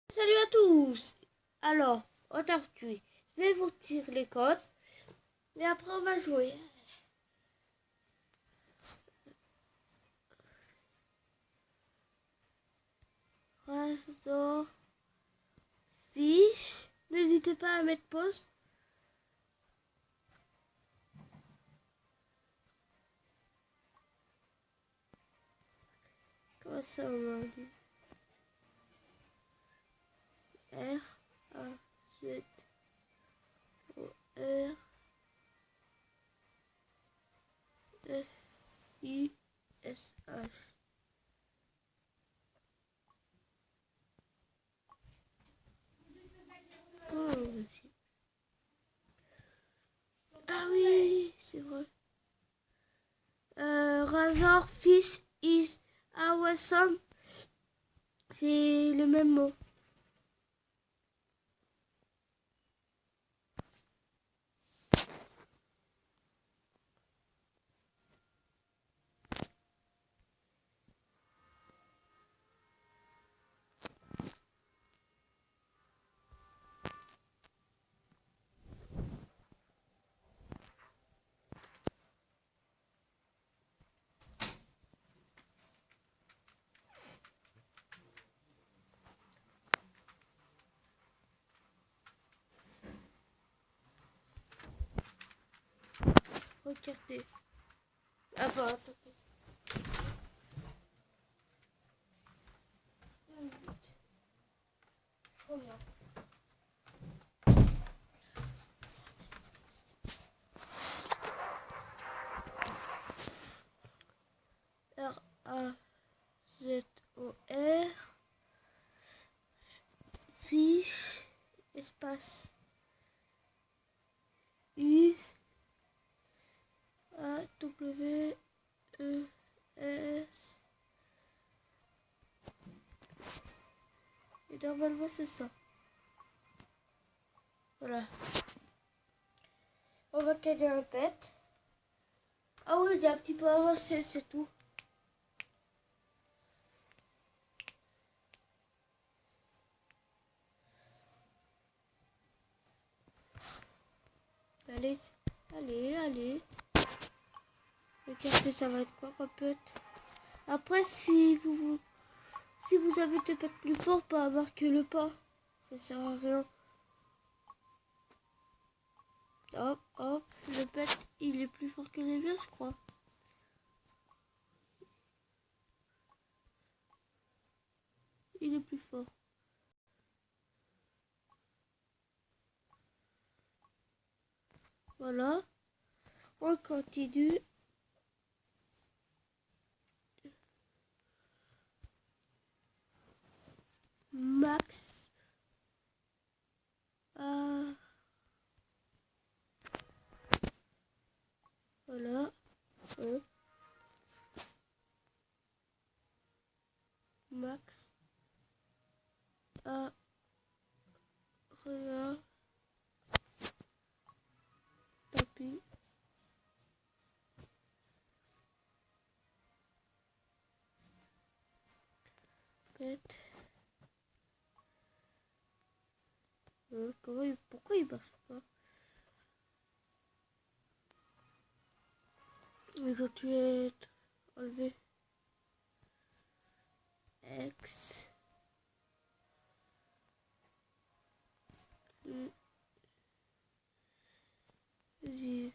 Salut à tous. Alors, aujourd'hui, je vais vous dire les codes et après on va jouer. Razor, fiche. N'hésitez pas à mettre pause. Comment ça on dit? R A Z O R F I S H. Comment on dit? Ah oui, c'est vrai. Razor, fish, is, awesome. C'est le même mot. Regardez. Ah bah, attends. R A Z O R fiche espace is A W E S et normalement c'est ça. Voilà. On va caler un pet. Ah oui, j'ai un petit peu avancé, c'est tout. Allez, allez. Regardez, ça va être quoi comme pet? Après, si vous avez des pets plus forts, pas marquer le pas. Ça sert à rien. Hop, le pet, il est plus fort que les miens, je crois. Il est plus fort. Voilà. On continue. Max. Voilà. Max. Rien. Tapis. Pet. Pourquoi il marche pas? Il a dû être enlevé. X. Z.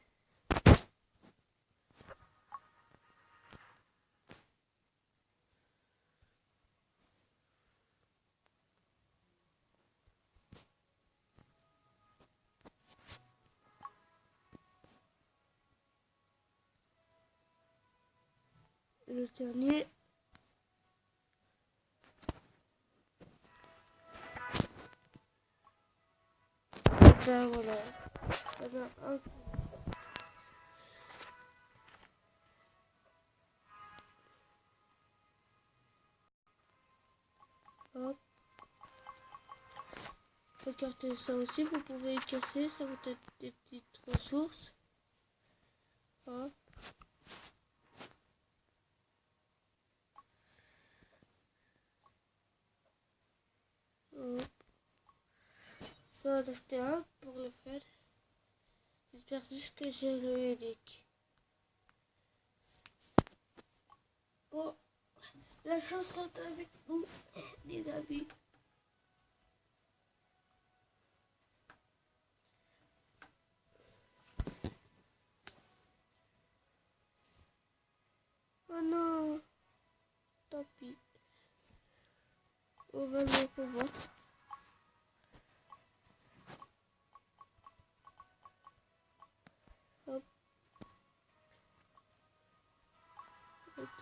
Le dernier. Ben voilà. Un. Hop. Regardez ça aussi, vous pouvez y casser, ça vous être des petites ressources. Hop. Hop. peux en acheter un pour le fun. J'espère juste que j'ai le unique. Bon, la chance est avec nous, les amis. Oh non, tant pis. On va le revoir. Hop. Donc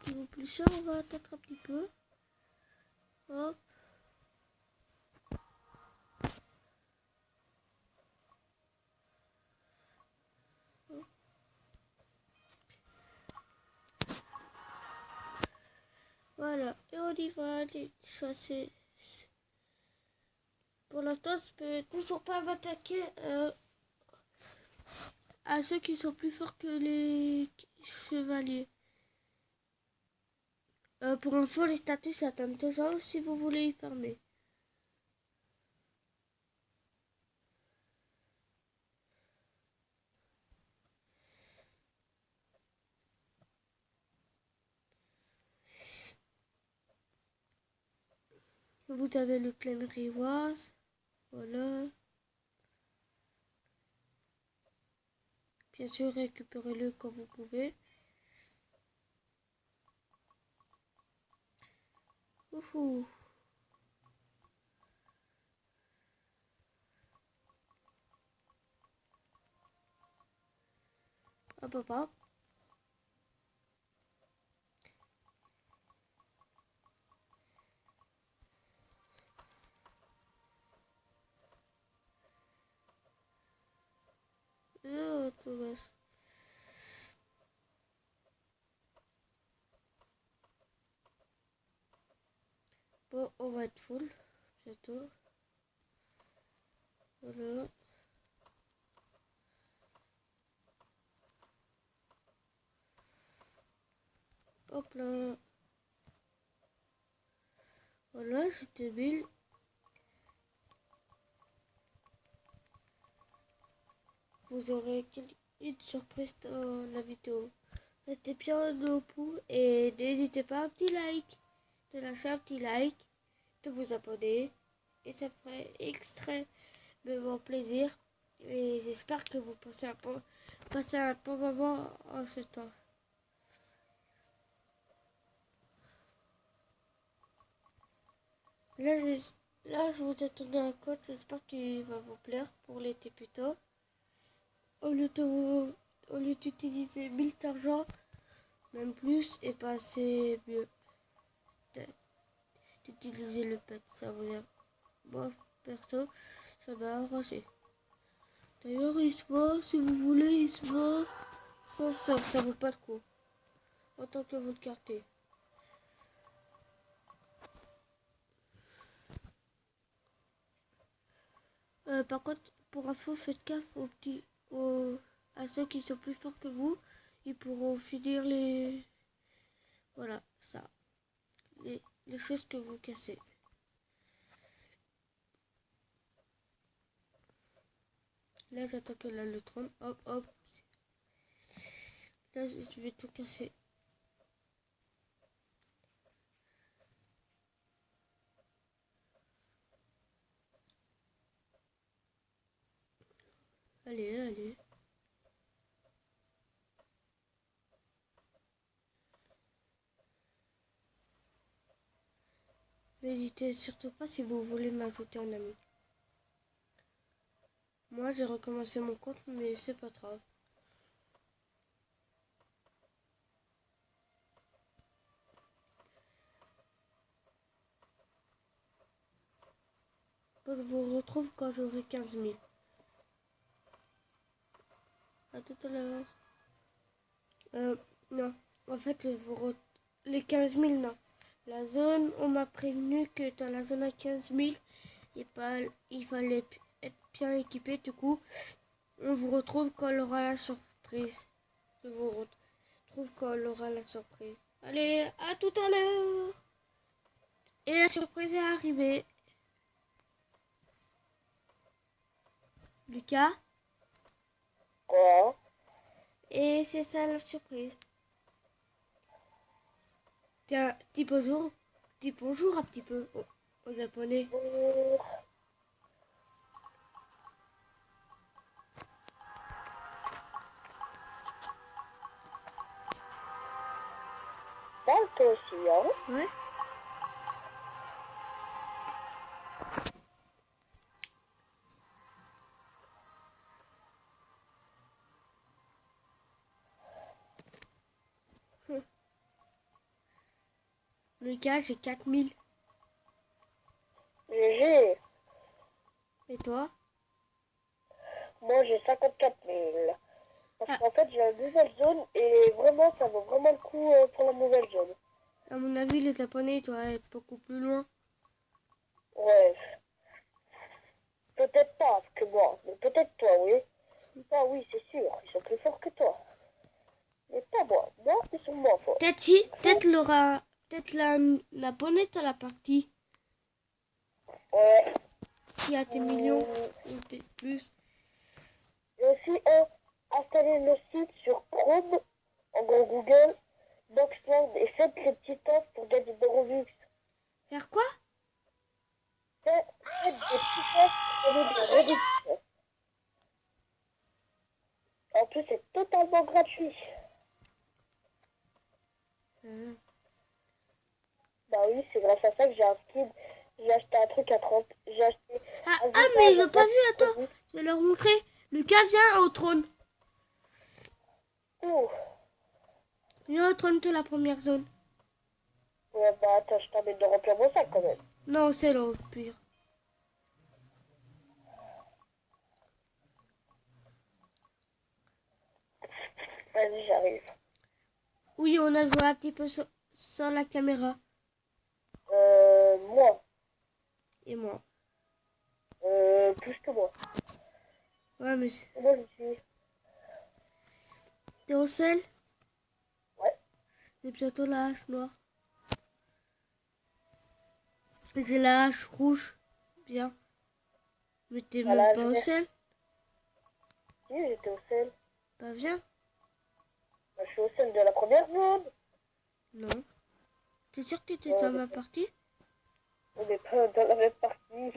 il vaut plus cher, on va attendre un petit peu. Hop. Voilà, et on y va aller chasser. Pour l'instant, je peux toujours pas m'attaquer à ceux qui sont plus forts que les chevaliers. Pour info, les statues, ça attend 2 ans si vous voulez y farmer. Vous avez le claim rewards. Voilà. Bien sûr, récupérez-le quand vous pouvez. Ouhou. Hop, hop, hop. Oh, dommage. Bon, on va être full bientôt. Voilà. Hop là. Voilà, j'étais 1000. Vous aurez une surprise dans la vidéo. Restez bien au bout et n'hésitez pas à un petit like, de lâcher un petit like, de vous abonner et ça ferait extrêmement plaisir et j'espère que vous passez un bon moment en ce temps. Là, je vous ai donné un code, j'espère qu'il va vous plaire pour l'été plutôt. Au lieu d'utiliser 1000 d'argent, même plus, et pas c'est mieux d'utiliser le pet, ça vous a... Moi, perso, ça m'a arrangé. D'ailleurs, il se voit, si vous voulez, il se voit. Ça vaut pas le coup. En tant que vous le cartez. Par contre, pour info, faites gaffe à ceux qui sont plus forts que vous. Ils pourront finir les... Voilà, ça. Les choses que vous cassez. Là, j'attends que là le trône. Hop, hop. Là, je vais tout casser. Allez, allez. N'hésitez surtout pas si vous voulez m'ajouter en ami. Moi, j'ai recommencé mon compte, mais c'est pas grave. Je vous retrouve quand j'aurai 15 000. À tout à l'heure. Non. En fait, les 15 000, non. La zone, on m'a prévenu que dans la zone à 15 000, il fallait être bien équipé. Du coup, on vous retrouve quand on aura la surprise. Je vous retrouve quand on aura la surprise. Allez, à tout à l'heure. Et la surprise est arrivée. Lucas. Quoi? Et c'est ça la surprise. Tiens, dis bonjour. Dis bonjour un petit peu aux Japonais. Parle toi aussi, hein? Ouais. Lucas, j'ai 4000. GG. Et toi? Moi, j'ai 54 000. Parce Ah, qu'en fait, j'ai une nouvelle zone et vraiment, ça vaut vraiment le coup pour la nouvelle zone. à mon avis, les Japonais doivent être beaucoup plus loin. Ouais. Peut-être pas que moi, mais peut-être toi, oui. Ah oui, c'est sûr, ils sont plus forts que toi. Mais pas moi. Moi, ils sont moins forts. Peut-être si, peut-être la bonnette à la partie Ouais. qui a des millions ou peut-être plus. J'ai aussi installé le site sur Chrome, en gros Google, Boxland et faites les petits offres pour gagner des Robux. Faire quoi? Faites des petits offres pour gagner des Robux. En plus, c'est totalement gratuit. Bah oui, c'est grâce à ça que j'ai un skin. J'ai acheté un truc à 30. J'ai acheté un Mais visage ils à ont pas vu, 30 attends. Robux. Je vais leur montrer. Lucas, viens au trône. Ouh. Viens au trône de la première zone. Ouais, bah attends, je t'emmène de remplir mon sac quand même. Non, c'est là, au pire. Vas-y, j'arrive. Oui, on a joué un petit peu sur la caméra. Moi. Et moi. Plus que moi. Ouais, mais Moi, je suis. t'es au sel. Ouais. Et bientôt la hache noire. Et c'est la hache rouge. Bien. Mais t'es même Voilà, pas je au vais. sel. Si, j'étais au sel. Bah, viens. Bah, je suis au sel de la première zone. Non. T'es sûr que t'es dans ma partie? On n'est pas dans la même partie.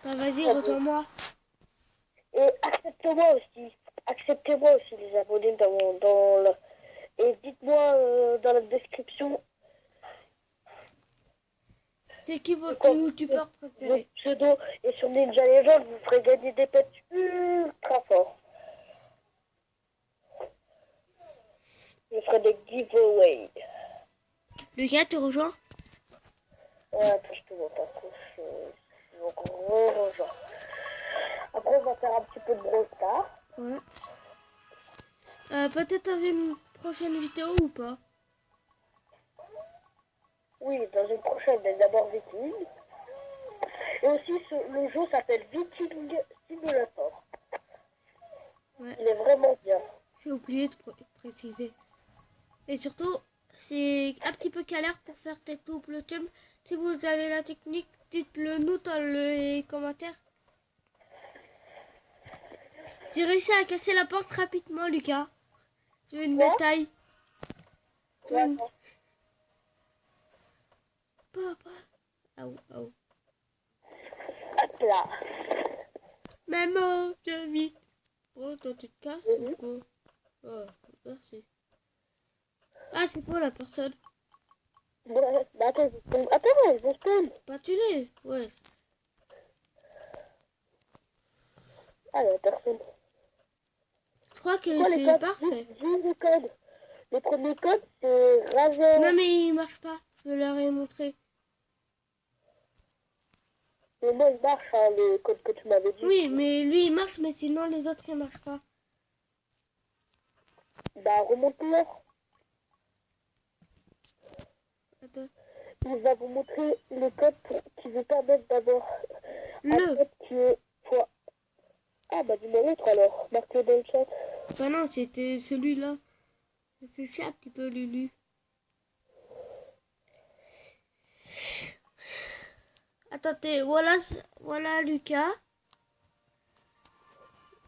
Bah, vas-y, Ah bon. rejoins-moi. Et acceptez-moi aussi. Acceptez-moi aussi, les abonnés, dans la... Et dites-moi dans la description. C'est qui votre Quand youtubeur votre préféré? pseudo est sur Ninja Legend, vous ferez gagner des pets ultra forts. Je ferai des giveaways. Lucas, tu rejoins? Ouais, attends, je te montre un coup. Donc, rejoins. Après, on va faire un petit peu de Brawl Stars. Ouais. Peut-être dans une prochaine vidéo ou pas? Oui, dans une prochaine, mais d'abord Viking. Et aussi, le jeu s'appelle Viking Simulator. Ouais. Il est vraiment bien. J'ai oublié de préciser. Et surtout, c'est un petit peu galère pour faire des doubles jumps. Si vous avez la technique, dites-le nous dans les commentaires. J'ai réussi à casser la porte rapidement, Lucas. Je veux une Quoi? médaille. Je veux Ouais, une... attends. Papa. Aou, aou. Hop là. Maman, viens vite. Oh, toi, tu te casses ou quoi? Oh, merci. Ah, c'est pas la personne. Ouais, bah attends, attends, je spawn. Pas tu l'es. Ouais. Ah, il y a personne. Je crois C'est que quoi les c'est codes? parfait. Dis les codes. Le premier code, c'est Razer. Non, mais il marche pas. Je leur ai montré. Mais moi, il marche, hein, le code que tu m'avais dit. Oui, mais lui, il marche, mais sinon, les autres, ils marchent pas. Bah, remonte-le. Attends. Il va vous montrer le code qui vous permettent d'avoir un Le. code qui est fois. Ah, bah, dis-moi l'autre alors. Marque-le dans le chat. Bah non, c'était celui-là. Réfléchis un petit peu, Lulu. Attendez, voilà, voilà Lucas.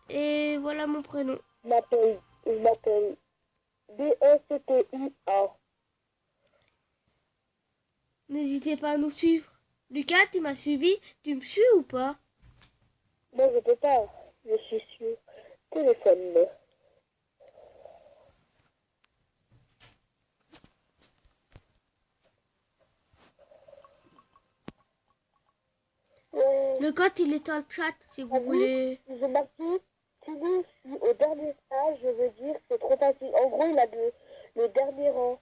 Et voilà mon prénom. Je m'appelle BSTIA. N'hésitez pas à nous suivre. Lucas, tu m'as suivi? Tu me suis ou pas? Moi, je peux pas. Je suis sur téléphone. Le code, il est dans le chat si vous voulez. Je m'appuie. Si je suis au dernier stage, je veux dire c'est trop facile. En gros, il a le dernier rang.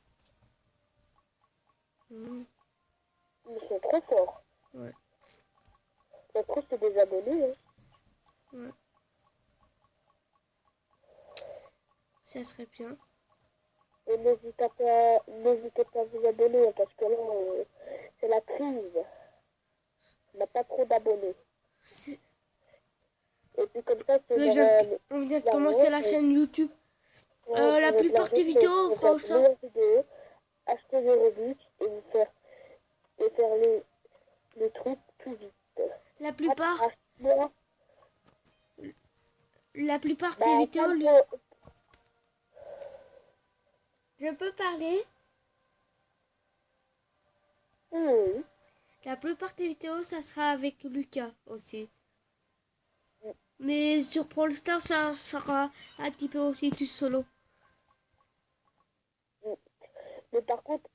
Mmh. Ils sont trop forts. Ouais. Ça se trouve, c'est des abonnés. Hein. Ouais. Ça serait bien. Et n'hésitez pas à vous abonner parce que là, c'est la crise. On n'a pas trop d'abonnés. Et puis comme ça, c'est On vient de commencer la chaîne YouTube. La plupart des vidéos vont ça. Acheter des Robux et faire les trucs plus vite. La plupart des Bah, vidéos. Je peux parler? Oui. La plupart des vidéos, ça sera avec Lucas aussi. Mais sur Brawl Stars, ça sera un petit peu aussi tout solo. Mais par contre,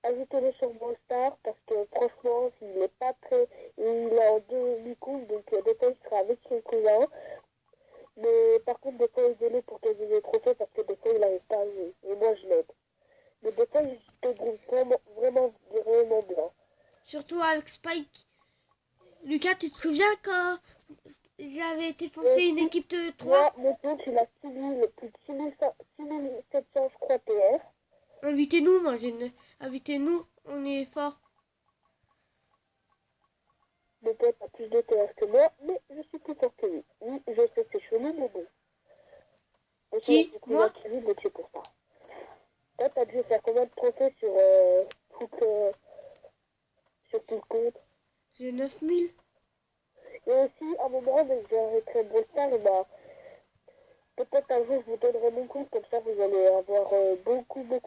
ajoutez-le sur Brawl Stars parce que franchement, il est pas très. Il est en demi-couche, donc des fois il sera avec son cousin. Mais par contre, des fois, aidez-le pour gagner des trophées parce que des fois, il n'arrive pas à jouer. Et moi, je l'aide. Mais des fois, il te groupe vraiment bien. Surtout avec Spike. Lucas, tu te souviens quand j'avais défoncé une équipe de 3? Moi, mon compte, il a 6000, plus de 6700, je crois, PR. Invitez-nous, moi invitez-nous, on est fort. Mon pote a plus de TR que moi, mais je suis plus fort que lui. Oui, je sais que c'est chelou, mais bon. Qui? Moi? Mais c'est pour ça. Toi, t'as dû faire combien de trophées sur tout le compte? J'ai 9000. Et aussi, à un moment, j'arrêterai Brawl Stars, et bah, peut-être un jour, je vous donnerai mon compte, comme ça, vous allez avoir beaucoup de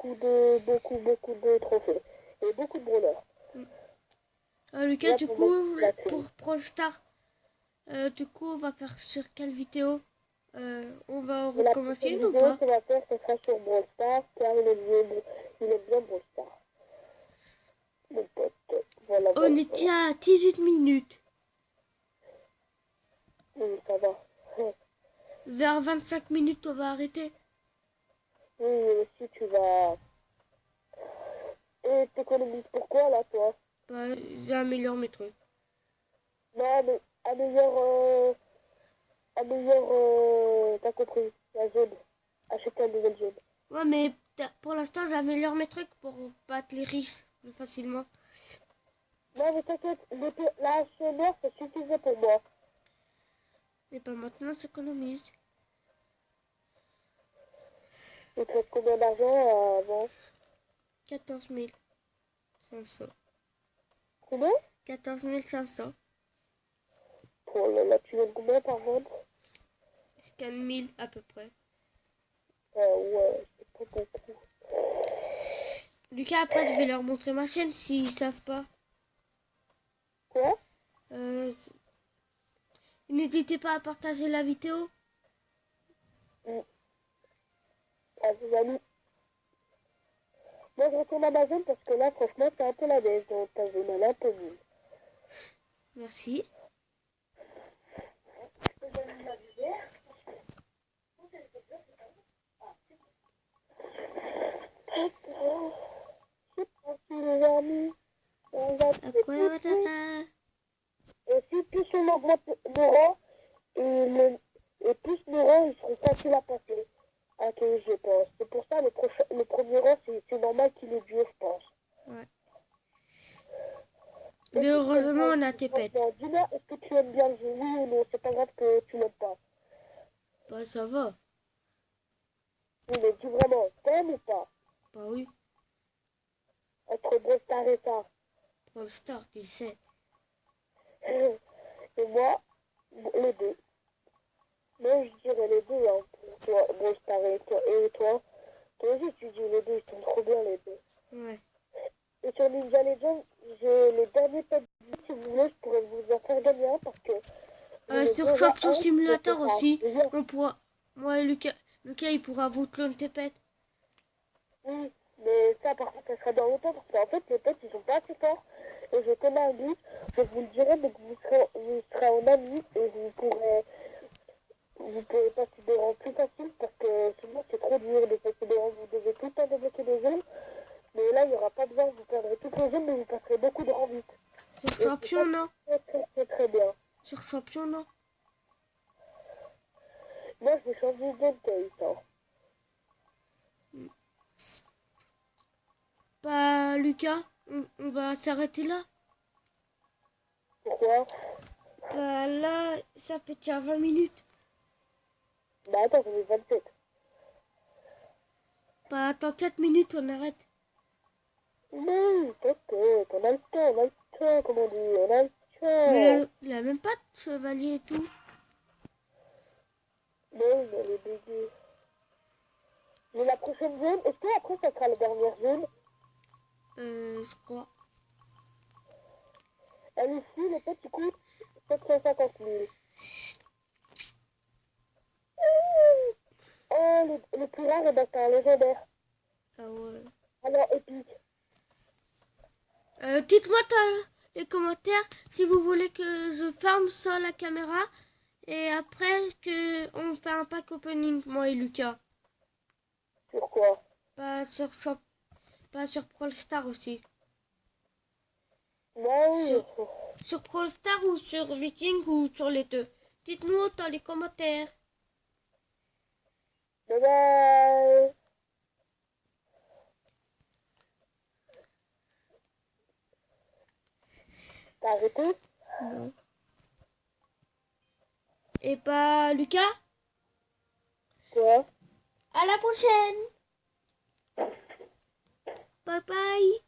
trophées. Et beaucoup de brawlers. Lucas, du coup, pour Brawl Stars, du coup, on va faire sur quelle vidéo? On va recommencer une ou pas? La prochaine vidéo qu'on va faire, ce sera sur Brawl Stars, car il est bien Brawl Stars. Mon pote, voilà. On est déjà à 18 minutes. Oui, ça va. Vers 25 minutes, on va arrêter. Oui, aussi, tu vas... Et t'économises pourquoi, là, toi? Bah, j'améliore mes trucs. Non, mais t'as compris, la zone. Acheter une nouvelle zone. Ouais, mais pour l'instant, j'améliore mes trucs pour battre les riches plus facilement. Non, mais t'inquiète, la HMR, ça suffisait pour moi. Mais pas maintenant, j'économise. Il te reste combien d'argent avant? 14 500. Combien? 14 500. Oh là là, tu gagnes combien par vendre? Je gagne 1000 à peu près. Ouais, c'est pas beaucoup. Lucas, après, je vais leur montrer ma chaîne s'ils savent pas. Quoi? N'hésitez pas à partager la vidéo. À vos amis. Moi, je retourne à ma zone parce que là, franchement, c'est un peu la baisse dans ta zone. Elle est un peu nulle. Merci. Les amis, on va et si plus on augmente nos rangs, et plus nos rangs, ils seront faciles à passer. À que je pense. C'est pour ça le premier rang, c'est normal qu'il est dur, je pense. Ouais. Mais heureusement, on a tes pets. Dis-moi, est-ce que tu aimes bien le jeu? Oui ou non? C'est pas grave que tu l'aimes pas. Bah, ça va. Oui, mais dis vraiment, t'aimes ou pas? Bah oui. Entre Brawl Stars et ça. Brawl Stars, tu sais. Et moi, les deux. Moi, je dirais les deux, hein, pour toi, Brawl Stars et toi. Toi aussi, tu dis les deux, ils sont trop bien, les deux. Ouais. Et sur Ninja Legends, j'ai le dernier pack. Si vous voulez, je pourrais vous en faire gagner un parce que j'en ai Sur déjà Champion un, mais ce Simulator sera aussi, bien. on pourra... Moi et Lucas, il pourra vous clone tes pets. Oui, mais ça, par contre, ça sera dans longtemps parce qu'en fait, les pets, ils sont pas assez forts. Et je connais un glitch, je vous le dirai, mais que vous serez en ami et vous pourrez passer des rangs plus faciles parce que sinon, c'est trop dur de passer des rangs. Vous devez tout le temps débloquer des zones. Mais là, il n'y aura pas besoin, vous perdrez toutes les zones, mais vous passerez beaucoup de rangs vite. Sur Et c'est ça Champion, non? très, très, très, très bien. Sur Champion, non? Moi, je vais changer de zone, Kaïta. Bah, Lucas, on va s'arrêter là. Pourquoi? Bah, là, ça fait déjà 20 minutes. Bah attends, j'en ai 27. Bah, attends 4 minutes, on arrête. Non, t'inquiète, on a le temps, on a le temps, comme on dit, on a le Mais temps. il a même pas de chevalier et tout. Non, mais les bébés. Mais la prochaine zone, est-ce que après ça sera la dernière zone? Je crois. Elle ici, le petit coûte 750 000. Oh, le plus rare, eh ben, c'est un légendaire. Ah ouais. Alors, épique. Dites-moi dans les commentaires si vous voulez que je ferme sans la caméra et après que on fait un pack opening, moi et Lucas. Sur quoi? Pas sur, pas sur Brawl Star aussi. Bah oui. Sur Brawl Star ou sur Viking ou sur les deux. Dites-nous dans les commentaires. Bye bye. T'as arrêté? Non. Et bah Lucas, Quoi? à la prochaine. Bye bye.